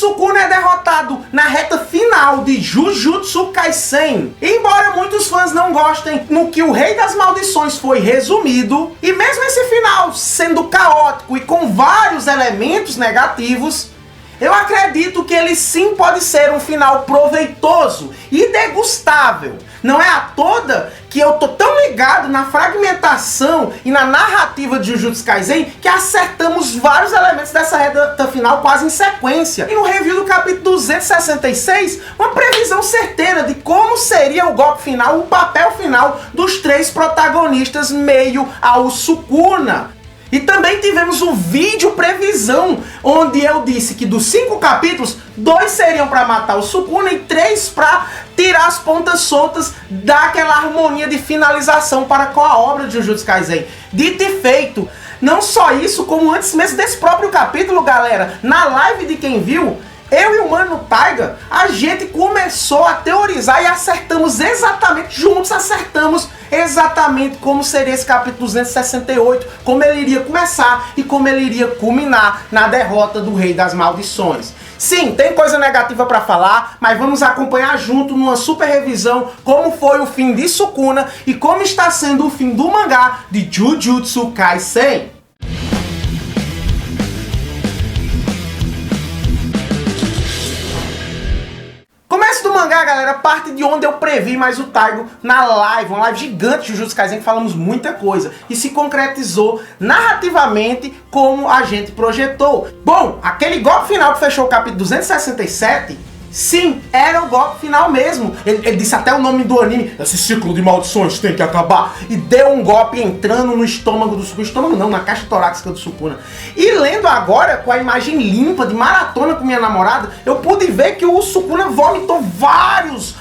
Sukuna é derrotado na reta final de Jujutsu Kaisen. Embora muitos fãs não gostem no que o Rei das Maldições foi resumido, e mesmo esse final sendo caótico e com vários elementos negativos, eu acredito que ele sim pode ser um final proveitoso e degustável. Não é à toa que eu tô tão ligado na fragmentação e na narrativa de Jujutsu Kaisen que acertamos vários elementos dessa reta final quase em sequência. E no review do capítulo 266, uma previsão certeira de como seria o golpe final, o papel final dos três protagonistas meio ao Sukuna. E também tivemos um vídeo previsão, onde eu disse que dos 5 capítulos, 2 seriam para matar o Sukuna e 3 para tirar as pontas soltas daquela harmonia de finalização para com a obra de Jujutsu Kaisen. Dito e feito, não só isso, como antes mesmo desse próprio capítulo, galera, na live de quem viu, eu e o Mano Taiga, a gente começou a teorizar e acertamos exatamente, juntos acertamos exatamente como seria esse capítulo 268, como ele iria começar e como ele iria culminar na derrota do Rei das Maldições. Sim, tem coisa negativa pra falar, mas vamos acompanhar junto numa super revisão como foi o fim de Sukuna e como está sendo o fim do mangá de Jujutsu Kaisen. Começo do mangá, galera, parte de onde eu previ mais o Taigo na live, uma live gigante de Jujutsu Kaisen que falamos muita coisa e se concretizou narrativamente como a gente projetou. Bom, aquele golpe final que fechou o capítulo 267, sim, era o golpe final mesmo. Ele disse até o nome do anime, esse ciclo de maldições tem que acabar, e deu um golpe entrando no estômago do Sukuna, estômago não, na caixa torácica do Sukuna. E lendo agora, com a imagem limpa, de maratona com minha namorada, eu pude ver que o Sukuna vomitou vários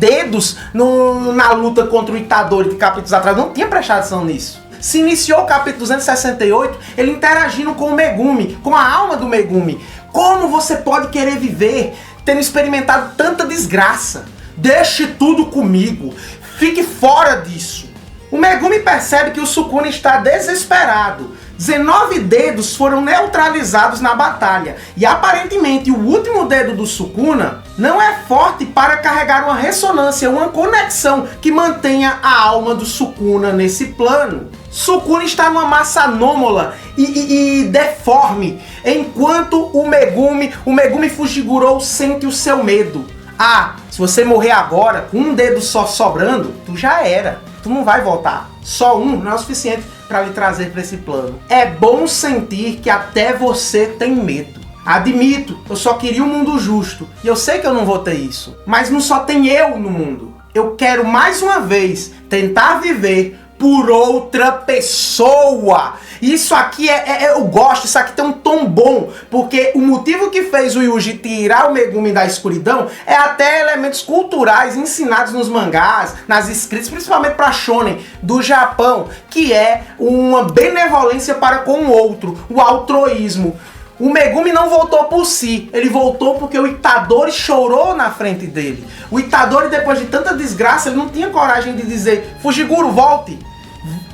dedos na luta contra o Itadori de capítulos atrás. Não tinha prestado atenção nisso. Se iniciou o capítulo 268, ele interagindo com o Megumi, com a alma do Megumi. Como você pode querer viver tendo experimentado tanta desgraça? Deixe tudo comigo. Fique fora disso. O Megumi percebe que o Sukuna está desesperado. 19 dedos foram neutralizados na batalha. E aparentemente o último dedo do Sukuna não é forte para carregar uma ressonância, uma conexão que mantenha a alma do Sukuna nesse plano. Sukuna está numa massa anômala e deforme, enquanto o Megumi Fushiguro sente o seu medo. Ah, se você morrer agora, com um dedo só sobrando, tu já era. Tu não vai voltar. Só um não é o suficiente para lhe trazer para esse plano. É bom sentir que até você tem medo. Admito, eu só queria um mundo justo. E eu sei que eu não vou ter isso. Mas não só tem eu no mundo. Eu quero mais uma vez tentar viver por outra pessoa. Isso aqui eu gosto, isso aqui tem um tom bom, porque o motivo que fez o Yuji tirar o Megumi da escuridão é até elementos culturais ensinados nos mangás, nas escritas, principalmente para shonen do Japão, que é uma benevolência para com o outro, o altruísmo. O Megumi não voltou por si, ele voltou porque o Itadori chorou na frente dele. O Itadori, depois de tanta desgraça, ele não tinha coragem de dizer: Fushiguro, volte!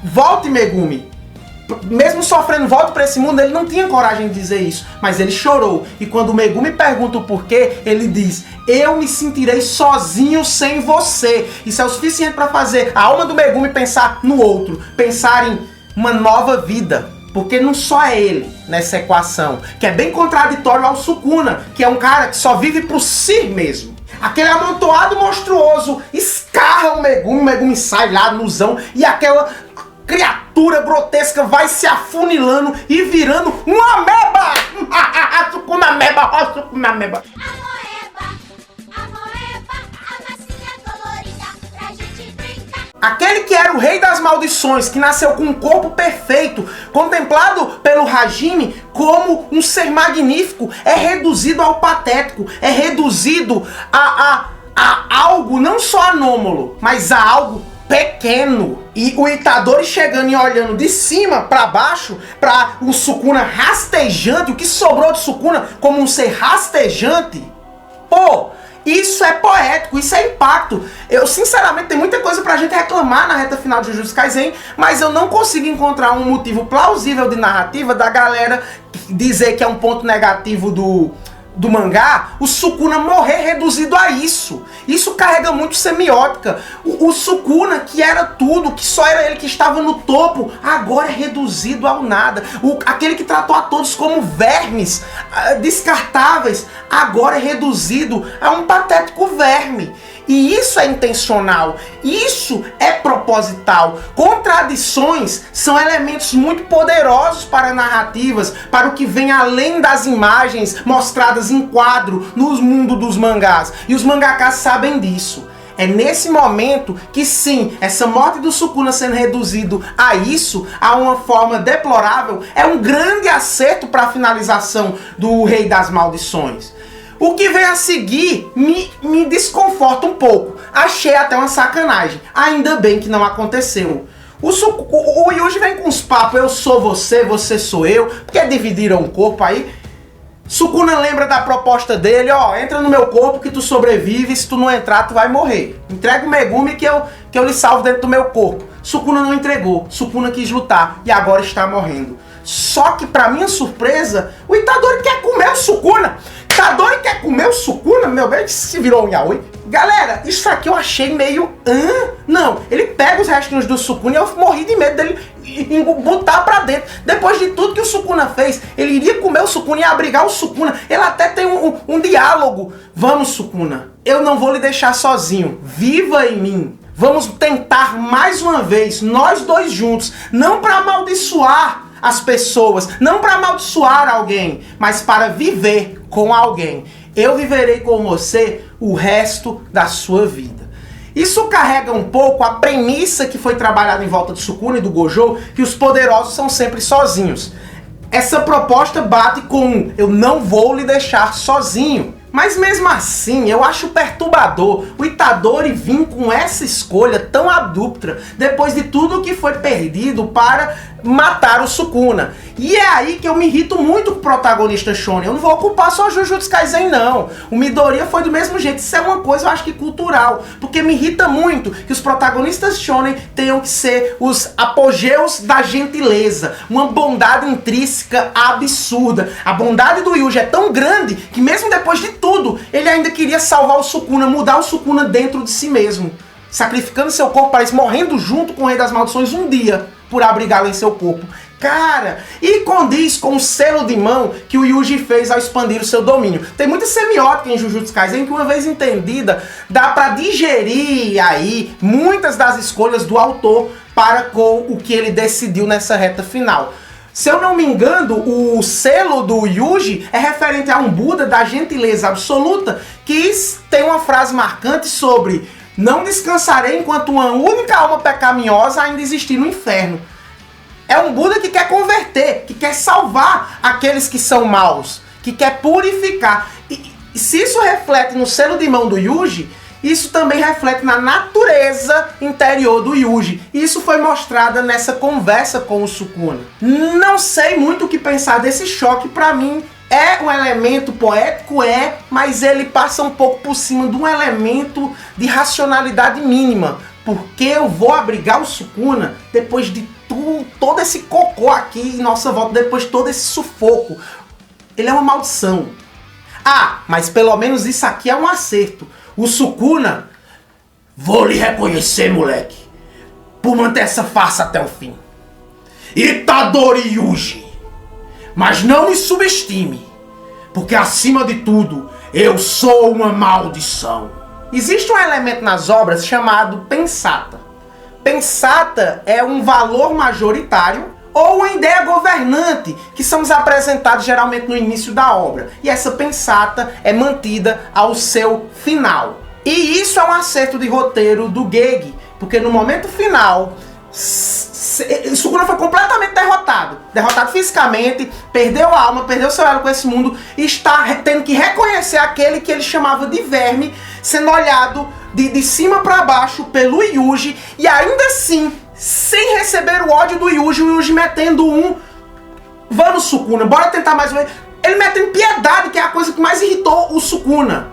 Volte, Megumi! Mesmo sofrendo, volte para esse mundo, ele não tinha coragem de dizer isso, mas ele chorou. E quando o Megumi pergunta o porquê, ele diz: eu me sentirei sozinho sem você. Isso é o suficiente para fazer a alma do Megumi pensar no outro, pensar em uma nova vida. Porque não só é ele nessa equação, que é bem contraditório ao Sukuna, que é um cara que só vive por si mesmo. Aquele amontoado monstruoso escarra o Megumi sai lá nuzão, e aquela criatura grotesca vai se afunilando e virando uma ameba! Sukuna ameba, Sukuna ameba. Aquele que era o Rei das Maldições, que nasceu com um corpo perfeito, contemplado pelo Hajime como um ser magnífico, é reduzido ao patético, é reduzido a algo não só anômalo, mas a algo pequeno. E o Itadori chegando e olhando de cima para baixo, para o Sukuna rastejante, o que sobrou de Sukuna como um ser rastejante. Pô, isso é poético, isso é impacto. Eu, sinceramente, tem muita coisa pra gente reclamar na reta final de Jujutsu Kaisen, mas eu não consigo encontrar um motivo plausível de narrativa da galera dizer que é um ponto negativo do mangá, o Sukuna morrer reduzido a isso. Isso carrega muito semiótica. O Sukuna, que era tudo, que só era ele que estava no topo, agora é reduzido ao nada. Aquele que tratou a todos como vermes, descartáveis, agora é reduzido a um patético verme. E isso é intencional, isso é proposital. Contradições são elementos muito poderosos para narrativas, para o que vem além das imagens mostradas em quadro no mundo dos mangás. E os mangakas sabem disso. É nesse momento que sim, essa morte do Sukuna sendo reduzido a isso, a uma forma deplorável, é um grande acerto para a finalização do Rei das Maldições. O que vem a seguir me desconforta um pouco. Achei até uma sacanagem. Ainda bem que não aconteceu. O Yuji vem com uns papos, eu sou você, você sou eu, porque dividiram o corpo aí. Sukuna lembra da proposta dele, ó, entra no meu corpo que tu sobrevive, se tu não entrar tu vai morrer. Entrega o Megumi que eu lhe salvo dentro do meu corpo. Sukuna não entregou, Sukuna quis lutar e agora está morrendo. Só que pra minha surpresa, o Itadori quer comer o Sukuna. Itadori quer comer o Sukuna? Meu bem, se virou um yaoi. Galera, isso aqui eu achei meio... Não, ele pega os restinhos do Sukuna e eu morri de medo dele botar pra dentro. Depois de tudo que o Sukuna fez, ele iria comer o Sukuna e abrigar o Sukuna. Ele até tem um diálogo. Vamos, Sukuna, eu não vou lhe deixar sozinho. Viva em mim. Vamos tentar mais uma vez, nós dois juntos. Não pra amaldiçoar as pessoas, não para amaldiçoar alguém, mas para viver com alguém. Eu viverei com você o resto da sua vida. Isso carrega um pouco a premissa que foi trabalhada em volta do Sukuna e do Gojo, que os poderosos são sempre sozinhos. Essa proposta bate com eu não vou lhe deixar sozinho. Mas mesmo assim, eu acho perturbador o Itadori vir com essa escolha tão abrupta, depois de tudo que foi perdido para matar o Sukuna. E é aí que eu me irrito muito com o protagonista shonen. Eu não vou culpar só o Jujutsu Kaisen, não. O Midoriya foi do mesmo jeito. Isso é uma coisa, eu acho que cultural. Porque me irrita muito que os protagonistas shonen tenham que ser os apogeus da gentileza. Uma bondade intrínseca absurda. A bondade do Yuji é tão grande que mesmo depois de tudo, ele ainda queria salvar o Sukuna, mudar o Sukuna dentro de si mesmo. Sacrificando seu corpo para isso, morrendo junto com o Rei das Maldições um dia por abrigá-lo em seu corpo. Cara, e condiz com o selo de mão que o Yuji fez ao expandir o seu domínio. Tem muita semiótica em Jujutsu Kaisen que, uma vez entendida, dá pra digerir aí muitas das escolhas do autor para com o que ele decidiu nessa reta final. Se eu não me engano, o selo do Yuji é referente a um Buda da gentileza absoluta que tem uma frase marcante sobre: não descansarei enquanto uma única alma pecaminosa ainda existir no inferno. É um Buda que quer converter, que quer salvar aqueles que são maus, que quer purificar. E se isso reflete no selo de mão do Yuji, isso também reflete na natureza interior do Yuji. Isso foi mostrado nessa conversa com o Sukuna. Não sei muito o que pensar desse choque. Pra mim é um elemento poético, mas ele passa um pouco por cima de um elemento de racionalidade mínima. Porque eu vou abrigar o Sukuna depois de todo esse cocô aqui em nossa volta, depois de todo esse sufoco. Ele é uma maldição. Ah, mas pelo menos isso aqui é um acerto. O Sukuna, vou lhe reconhecer, moleque, por manter essa farsa até o fim. Itadori Yuji, mas não me subestime, porque acima de tudo, eu sou uma maldição. Existe um elemento nas obras chamado pensata. Pensata é um valor majoritário ou uma ideia governante que são apresentados geralmente no início da obra. E essa pensata é mantida ao seu final. E isso é um acerto de roteiro do Gege, porque no momento final, Sukuna foi completamente derrotado. Derrotado fisicamente, perdeu a alma, perdeu seu elo com esse mundo, e está tendo que reconhecer aquele que ele chamava de verme, sendo olhado de cima para baixo pelo Yuji, e ainda assim, sem receber o ódio do Yuji, o Yuji metendo vamos, Sukuna, bora tentar mais uma vez. Ele metendo piedade, que é a coisa que mais irritou o Sukuna.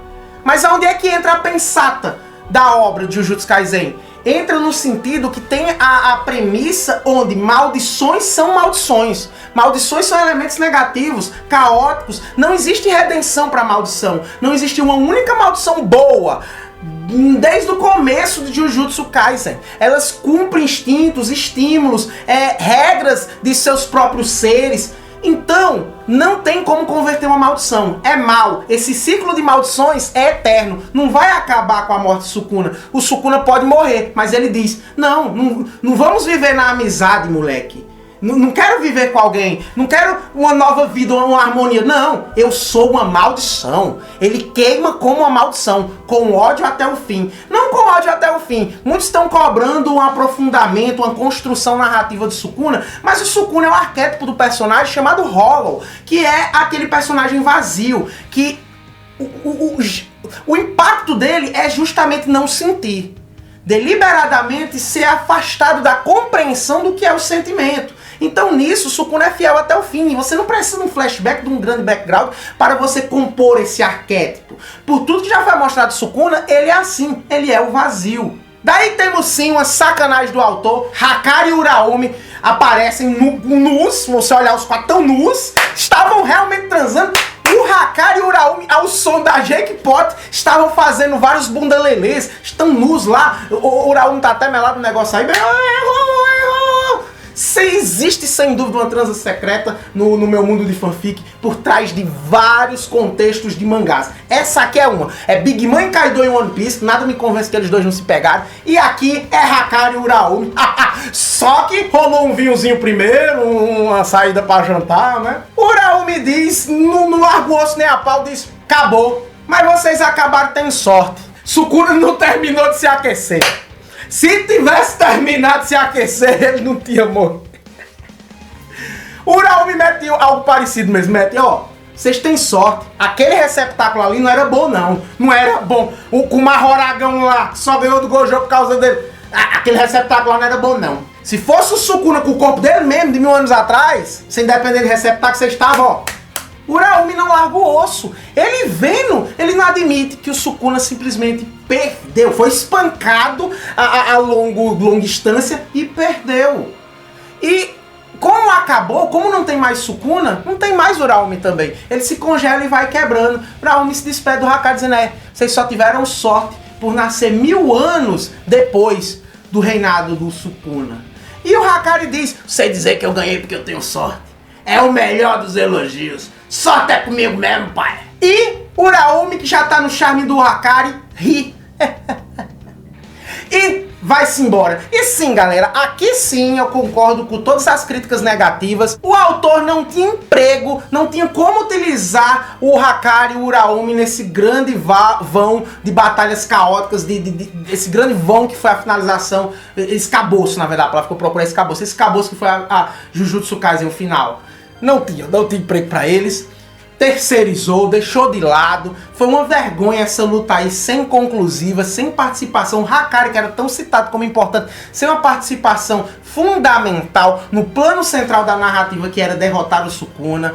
Mas aonde é que entra a pensata da obra de Jujutsu Kaisen? entra no sentido que tem a premissa onde maldições são maldições. Maldições são elementos negativos, caóticos. Não existe redenção para maldição. Não existe uma única maldição boa. Desde o começo de Jujutsu Kaisen, elas cumprem instintos, estímulos, regras de seus próprios seres. Então, não tem como converter uma maldição. É mal. Esse ciclo de maldições é eterno. Não vai acabar com a morte de Sukuna. O Sukuna pode morrer, mas ele diz, não vamos viver na amizade, moleque. Não quero viver com alguém, não quero uma nova vida, uma harmonia. Não, eu sou uma maldição. Ele queima como uma maldição, com ódio até o fim. Não com ódio até o fim. Muitos estão cobrando um aprofundamento, uma construção narrativa de Sukuna, mas o Sukuna é o arquétipo do personagem chamado Hollow, que é aquele personagem vazio, que o impacto dele é justamente não sentir. Deliberadamente ser afastado da compreensão do que é o sentimento. Então nisso, o Sukuna é fiel até o fim. Você não precisa de um flashback, de um grande background para você compor esse arquétipo. Por tudo que já foi mostrado de Sukuna, ele é assim, ele é o vazio. Daí temos sim uma sacanagem do autor. Hakari e Uraomi aparecem nus, se você olhar os quatro, tão nus, estavam realmente transando. O Hakari e o Uraomi, ao som da Jackpot, estavam fazendo vários bundalelês, estão nus lá. O Uraomi tá até melado no negócio aí. Existe sem dúvida uma transa secreta no meu mundo de fanfic por trás de vários contextos de mangás. Essa aqui é uma. É Big Mom e Kaido em One Piece, nada me convence que eles dois não se pegaram. E aqui é Hakari e Uraomi. Só que rolou um vinhozinho primeiro, uma saída pra jantar, né? Uraomi diz, não larga o osso nem a pau, diz, acabou. Mas vocês acabaram tendo sorte. Sukuna não terminou de se aquecer. Se tivesse terminado de se aquecer, ele não tinha morrido. O Uraomi mete algo parecido mesmo, mete, ó, vocês têm sorte. Aquele receptáculo ali não era bom, não. Não era bom. O Kumaroragão lá, só ganhou do Gojo por causa dele. Aquele receptáculo lá não era bom, não. Se fosse o Sukuna com o corpo dele mesmo, de 1000 anos atrás, sem depender de receptáculo, você estava, ó. O Uraomi não larga o osso. Ele vendo, ele não admite que o Sukuna simplesmente perdeu. Foi espancado a longa distância e perdeu. E como acabou, como não tem mais Sukuna, não tem mais Uraomi também. Ele se congela e vai quebrando. Uraomi se despede do Hakari dizendo, vocês só tiveram sorte por nascer 1000 anos depois do reinado do Sukuna. E o Hakari diz, sei dizer que eu ganhei porque eu tenho sorte. É o melhor dos elogios. Sorte é comigo mesmo, pai. E Uraomi, que já tá no charme do Hakari, ri. E vai-se embora. E sim, galera, aqui sim eu concordo com todas as críticas negativas. O autor não tinha emprego, não tinha como utilizar o Hakari e o Uraomi nesse grande vão de batalhas caóticas, esse grande vão que foi a finalização, esse caboço, na verdade, a palavra que eu procurei, esse caboço que foi a Jujutsu Kaisen, o final. Não tinha emprego pra eles, terceirizou, deixou de lado, foi uma vergonha essa luta aí, sem conclusiva, sem participação. O Hakari, que era tão citado como importante, sem uma participação fundamental no plano central da narrativa, que era derrotar o Sukuna,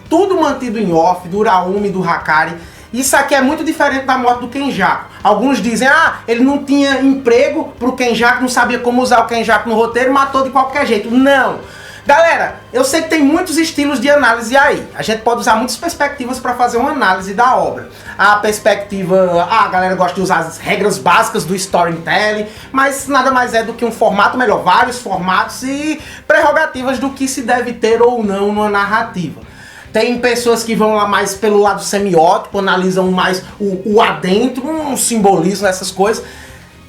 tudo mantido em off, do Uraomi e do Hakari. Isso aqui é muito diferente da morte do Kenjaku. Alguns dizem, ele não tinha emprego pro Kenjaku, não sabia como usar o Kenjaku no roteiro, matou de qualquer jeito. Não! Galera, eu sei que tem muitos estilos de análise aí. A gente pode usar muitas perspectivas para fazer uma análise da obra. A perspectiva, a galera gosta de usar as regras básicas do storytelling, mas nada mais é do que um formato, melhor, vários formatos e prerrogativas do que se deve ter ou não numa narrativa. Tem pessoas que vão lá mais pelo lado semiótico, analisam mais o adentro, um simbolismo, essas coisas.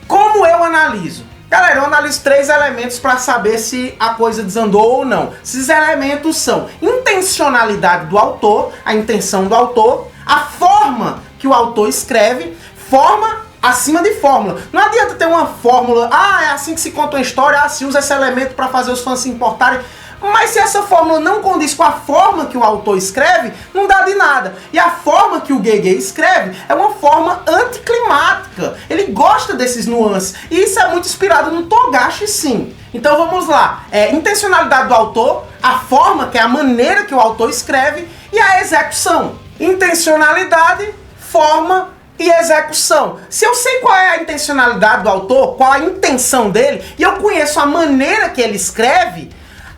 Como eu analiso? Galera, eu analiso 3 elementos para saber se a coisa desandou ou não. Esses elementos são intencionalidade do autor, a intenção do autor, a forma que o autor escreve, forma acima de fórmula. Não adianta ter uma fórmula, é assim que se conta uma história, se usa esse elemento para fazer os fãs se importarem. Mas se essa fórmula não condiz com a forma que o autor escreve, não dá de nada. E a forma que o Gege escreve é uma forma anticlimática. Ele gosta desses nuances. E isso é muito inspirado no Togashi, sim. Então vamos lá. Intencionalidade do autor, a forma, que é a maneira que o autor escreve, e a execução. Intencionalidade, forma e execução. Se eu sei qual é a intencionalidade do autor, qual a intenção dele, e eu conheço a maneira que ele escreve,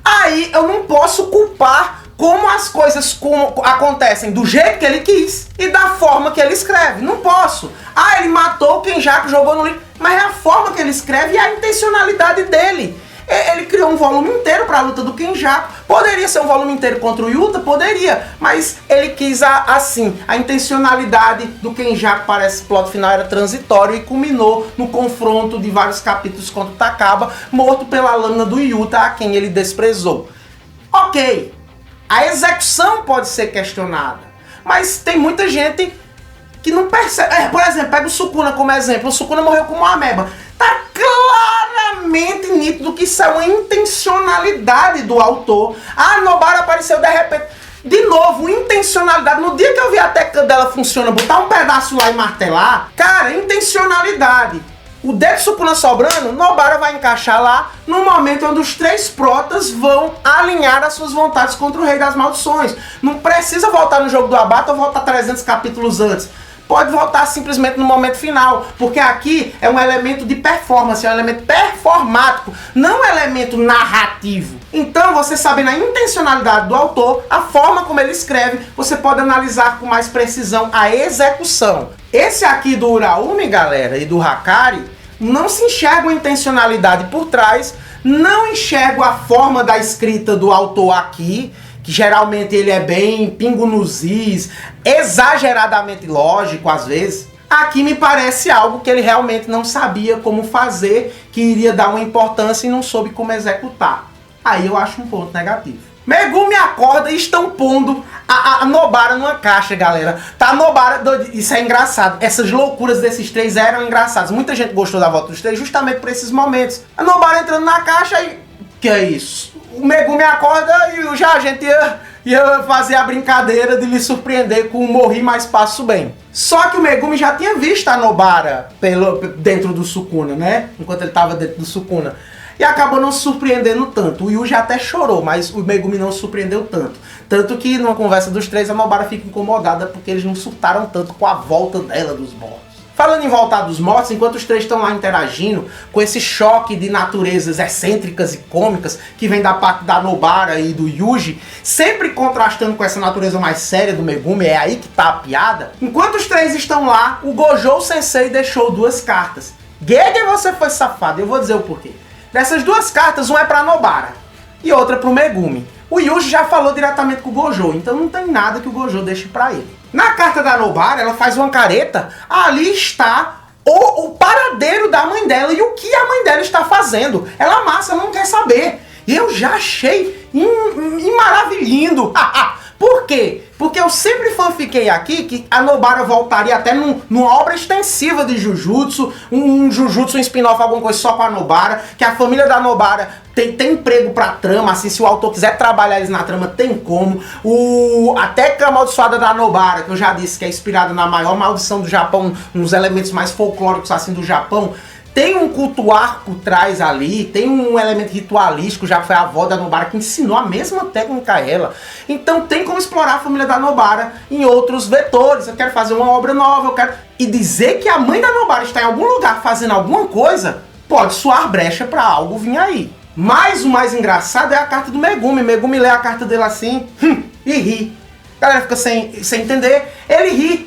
aí eu não posso culpar como as coisas acontecem do jeito que ele quis e da forma que ele escreve. Não posso. Ah, ele matou quem já jogou no livro. Mas é a forma que ele escreve e a intencionalidade dele. Ele criou um volume inteiro para a luta do Kenjaku. Poderia ser um volume inteiro contra o Yuta? Poderia. Mas ele quis assim. A intencionalidade do Kenjaku para esse plot final era transitório e culminou no confronto de vários capítulos contra o Takaba, morto pela lâmina do Yuta, a quem ele desprezou. Ok. A execução pode ser questionada, mas tem muita gente que não percebe. Por exemplo, pega o Sukuna como exemplo. O Sukuna morreu como uma ameba. Tá claramente nítido que isso é uma intencionalidade do autor. Ah, Nobara apareceu de repente. De novo, intencionalidade. No dia que eu vi a técnica dela funciona, botar um pedaço lá e martelar, cara, intencionalidade. O dedo Sukuna sobrando, Nobara vai encaixar lá no momento onde os três protas vão alinhar as suas vontades contra o Rei das Maldições. Não precisa voltar no jogo do Abato ou voltar 300 capítulos antes. Pode voltar simplesmente no momento final, porque aqui é um elemento de performance, é um elemento performático, não um elemento narrativo. Então, você sabendo a intencionalidade do autor, a forma como ele escreve, você pode analisar com mais precisão a execução. Esse aqui do Uraumi, galera, e do Hakari, não se enxerga a intencionalidade por trás, não enxergo a forma da escrita do autor aqui, que geralmente ele é bem pingo nos is, exageradamente lógico às vezes. Aqui me parece algo que ele realmente não sabia como fazer, que iria dar uma importância e não soube como executar. Aí eu acho um ponto negativo. Megumi acorda e estão pondo a Nobara numa caixa, galera. Tá, a Nobara, isso é engraçado. Essas loucuras desses três eram engraçadas. Muita gente gostou da volta dos três justamente por esses momentos. A Nobara entrando na caixa e... que é isso? O Megumi acorda e já a gente ia fazer a brincadeira de lhe surpreender com morri, mas passo bem. Só que o Megumi já tinha visto a Nobara dentro do Sukuna, né? Enquanto ele estava dentro do Sukuna. E acabou não se surpreendendo tanto. O Yuji até chorou, mas o Megumi não se surpreendeu tanto. Tanto que numa conversa dos três, a Nobara fica incomodada porque eles não surtaram tanto com a volta dela dos mortos. Falando em voltar dos mortos, enquanto os três estão lá interagindo, com esse choque de naturezas excêntricas e cômicas que vem da parte da Nobara e do Yuji, sempre contrastando com essa natureza mais séria do Megumi, é aí que tá a piada. Enquanto os três estão lá, o Gojo Sensei deixou duas cartas. Gege, você foi safado, eu vou dizer o porquê. Dessas duas cartas, uma é pra Nobara e outra pro Megumi. O Yuji já falou diretamente com o Gojo, então não tem nada que o Gojo deixe pra ele. Na carta da Nobara, ela faz uma careta, ali está o paradeiro da mãe dela e o que a mãe dela está fazendo. Ela amassa, ela não quer saber. E eu já achei maravilhindo. Por quê? Porque eu sempre fanfiquei aqui que a Nobara voltaria até numa obra extensiva de Jujutsu, um Jujutsu, um spin-off, alguma coisa só com a Nobara, que a família da Nobara tem emprego pra trama, assim, se o autor quiser trabalhar eles na trama, tem como. Até que a amaldiçoada da Nobara, que eu já disse que é inspirada na maior maldição do Japão, nos elementos mais folclóricos assim do Japão, tem um cultuar por trás ali, tem um elemento ritualístico, já foi a avó da Nobara que ensinou a mesma técnica a ela. Então tem como explorar a família da Nobara em outros vetores. Eu quero fazer uma obra nova, eu quero... E dizer que a mãe da Nobara está em algum lugar fazendo alguma coisa, pode soar brecha pra algo vir aí. Mas o mais engraçado é a carta do Megumi. Megumi lê a carta dele assim, e ri. A galera fica sem entender, ele ri,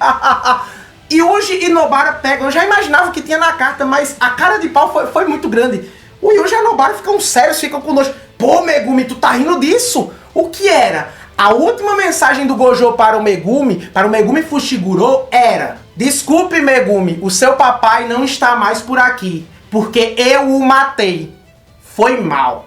E Yuji e Nobara pegam, eu já imaginava o que tinha na carta, mas a cara de pau foi muito grande. O Yuji e a Nobara ficam sérios, ficam com nojo. Pô, Megumi, tu tá rindo disso? O que era? A última mensagem do Gojo para o Megumi Fushiguro era: desculpe, Megumi, o seu papai não está mais por aqui, porque eu o matei. Foi mal.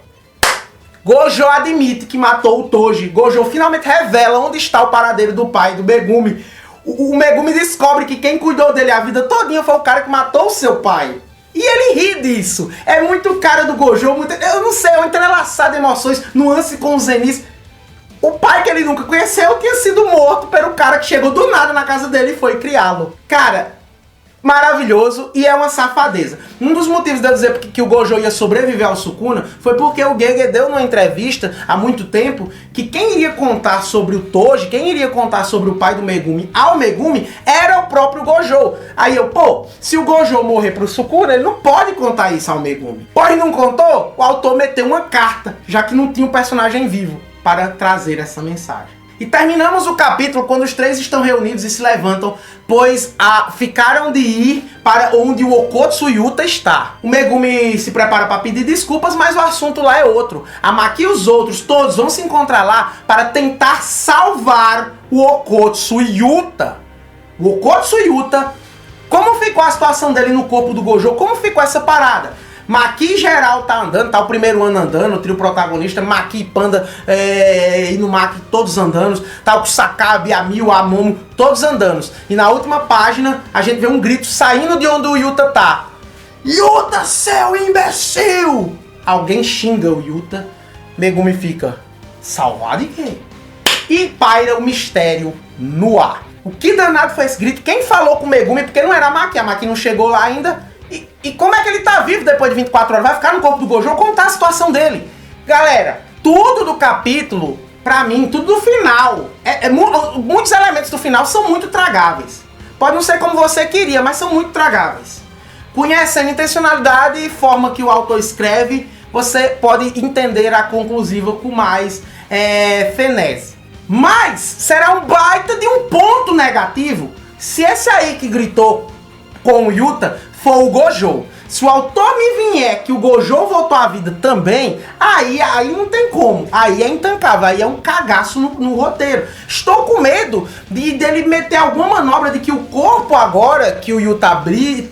Gojo admite que matou o Toji. Gojo finalmente revela onde está o paradeiro do pai do Megumi. O Megumi descobre que quem cuidou dele a vida todinha foi o cara que matou o seu pai. E ele ri disso. É muito cara do Gojo, eu não sei, é um entrelaçado de emoções, nuance com o Zenith. O pai que ele nunca conheceu tinha sido morto pelo cara que chegou do nada na casa dele e foi criá-lo. Cara, maravilhoso, e é uma safadeza. Um dos motivos de eu dizer que o Gojo ia sobreviver ao Sukuna foi porque o Gege deu numa entrevista há muito tempo que quem iria contar sobre o Toji, quem iria contar sobre o pai do Megumi ao Megumi, era o próprio Gojo. Aí eu, pô, se o Gojo morrer pro Sukuna, ele não pode contar isso ao Megumi. Pois não contou, o autor meteu uma carta, já que não tinha um personagem vivo, para trazer essa mensagem. E terminamos o capítulo quando os três estão reunidos e se levantam, pois ficaram de ir para onde o Okotsu Yuta está. O Megumi se prepara para pedir desculpas, mas o assunto lá é outro. A Maki e os outros, todos vão se encontrar lá para tentar salvar o Okotsu Yuta. O Okotsu Yuta, como ficou a situação dele no corpo do Gojo? Como ficou essa parada? Maki geral tá andando, tá o primeiro ano andando, o trio protagonista, Maki, Panda, Inumaki, todos andando, tá o Kusakabe, a Miu, a Momo, todos andando. E na última página, a gente vê um grito saindo de onde o Yuta tá. Yuta, seu imbecil! Alguém xinga o Yuta, Megumi fica, salvar de quê? E paira o mistério no ar. O que danado foi esse grito? Quem falou com o Megumi? Porque não era a Maki não chegou lá ainda. E como é que ele tá vivo depois de 24 horas? Vai ficar no corpo do Gojo? Contar a situação dele. Galera, tudo do capítulo, pra mim, tudo do final, muitos elementos do final são muito tragáveis. Pode não ser como você queria, mas são muito tragáveis. Conhecendo a intencionalidade e forma que o autor escreve, você pode entender a conclusiva com mais fenese. Mas será um baita de um ponto negativo se esse aí que gritou com o Yuta for o Gojo. Se o autor me vier que o Gojo voltou à vida também, aí não tem como. Aí é intancável, aí é um cagaço no roteiro. Estou com medo dele meter alguma manobra de que o corpo agora que o Yuta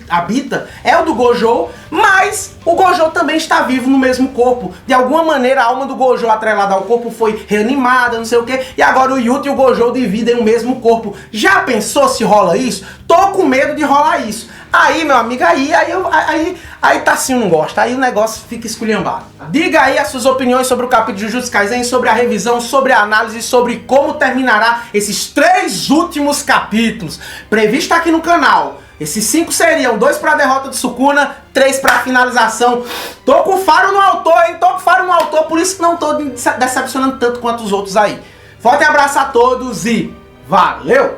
habita é o do Gojo, mas o Gojo também está vivo no mesmo corpo. De alguma maneira a alma do Gojo atrelada ao corpo foi reanimada, não sei o que, e agora o Yuta e o Gojo dividem o mesmo corpo. Já pensou se rola isso? Tô com medo de rolar isso. Aí, meu amigo, aí Tassinho não gosta, aí o negócio fica esculhambado. Diga aí as suas opiniões sobre o capítulo de Jujutsu Kaisen, sobre a revisão, sobre a análise, sobre como terminará esses 3 últimos capítulos. Previsto aqui no canal. Esses 5 seriam 2 para a derrota do Sukuna, 3 para a finalização. Tô com faro no autor, hein? Tô com faro no autor, por isso que não tô decepcionando tanto quanto os outros aí. Forte abraço a todos e valeu!